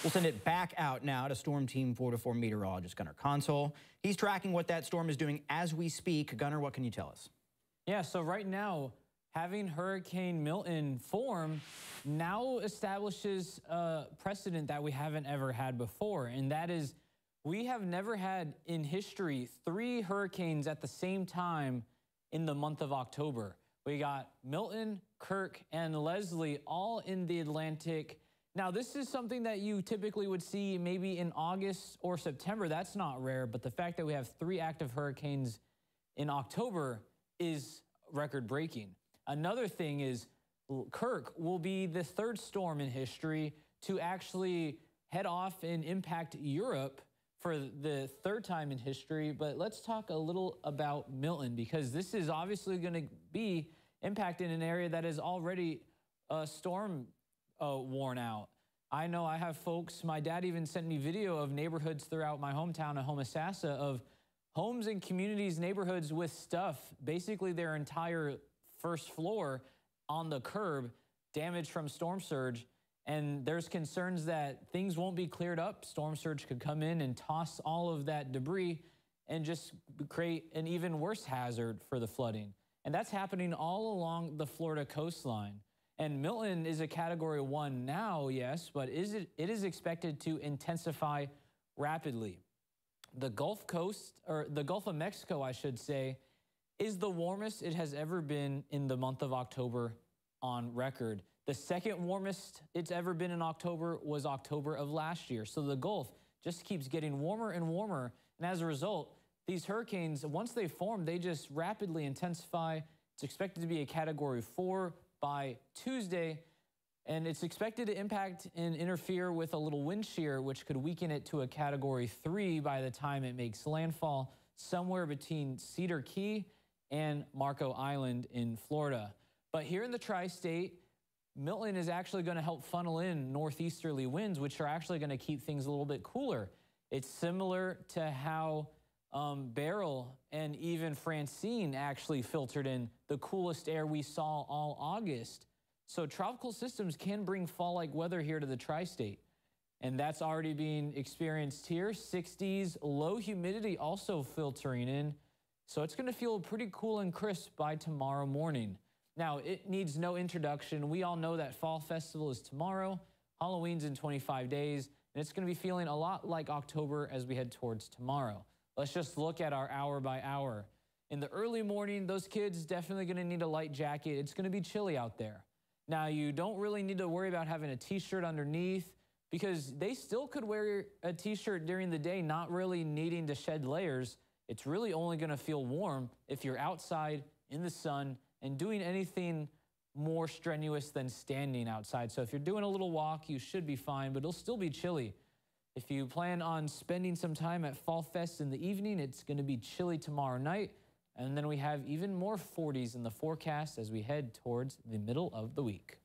We'll send it back out now to Storm Team 4-4 meteorologist Gunnar Consol. He's tracking what that storm is doing as we speak. Gunnar, what can you tell us? Yeah, so right now, having Hurricane Milton form now establishes a precedent that we haven't ever had before, and that is we have never had in history 3 hurricanes at the same time in the month of October. We got Milton, Kirk, and Leslie all in the Atlantic. Now, this is something that you typically would see maybe in August or September. That's not rare, but the fact that we have 3 active hurricanes in October is record-breaking. Another thing is Kirk will be the 3rd storm in history to actually head off and impact Europe for the 3rd time in history. But let's talk a little about Milton, because this is obviously going to be impacting an area that is already storm worn out. I know I have folks, my dad even sent me video of neighborhoods throughout my hometown of Homosassa of homes and communities, neighborhoods with stuff, basically their entire first floor on the curb, damaged from storm surge. And there's concerns that things won't be cleared up. Storm surge could come in and toss all of that debris and just create an even worse hazard for the flooding. And that's happening all along the Florida coastline. And Milton is a Category 1 now, yes, but it is expected to intensify rapidly. The Gulf Coast, or the Gulf of Mexico, I should say, is the warmest it has ever been in the month of October on record. The 2nd warmest it's ever been in October was October of last year. So the Gulf just keeps getting warmer and warmer. And as a result, these hurricanes, once they form, they just rapidly intensify. It's expected to be a Category 4 by Tuesday. And it's expected to impact and interfere with a little wind shear, which could weaken it to a Category 3 by the time it makes landfall somewhere between Cedar Key and Marco Island in Florida. But here in the tri-state, Milton is actually going to help funnel in northeasterly winds, which are actually going to keep things a little bit cooler. It's similar to how Beryl and even Francine actually filtered in the coolest air we saw all August. So tropical systems can bring fall-like weather here to the tri-state. And that's already being experienced here. 60s, low humidity also filtering in. So it's going to feel pretty cool and crisp by tomorrow morning. Now, it needs no introduction. We all know that Fall Festival is tomorrow. Halloween's in 25 days. And it's going to be feeling a lot like October as we head towards tomorrow. Let's just look at our hour by hour. In the early morning, those kids definitely going to need a light jacket. It's going to be chilly out there. Now, you don't really need to worry about having a t-shirt underneath, because they still could wear a t-shirt during the day, not really needing to shed layers. It's really only going to feel warm if you're outside in the sun and doing anything more strenuous than standing outside. So if you're doing a little walk, you should be fine, but it'll still be chilly. If you plan on spending some time at Fall Fest in the evening, it's going to be chilly tomorrow night. And then we have even more 40s in the forecast as we head towards the middle of the week.